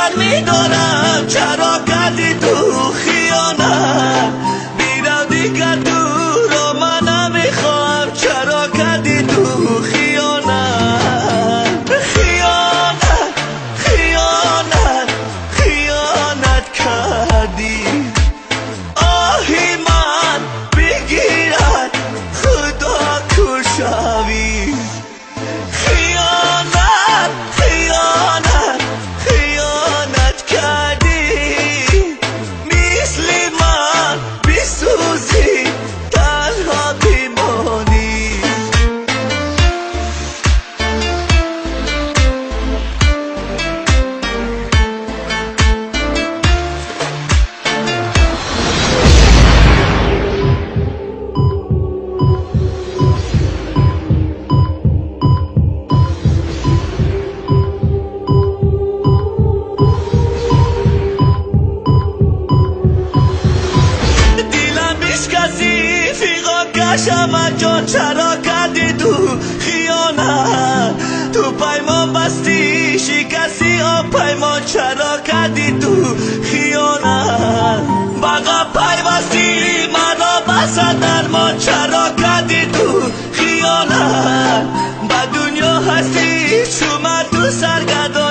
برمیدارم چرا کردی تو خیانت میرم دیگر دور و من نمیخوام چرا کردی تو خیانت خیانت خیانت خیانت کردی آهی من بگیرد خدا کشاوی خیانت خیانت خیانت کردی مثل من بسوزی تنها بمانی شما جان چرا کردی تو خیانت تو پیمان بستی شکستی پیمان چرا کردی تو خیانت بقا پیوستی منو بسد درمان چرا کردی تو خیانت با دنیا هستی شما تو سرگردان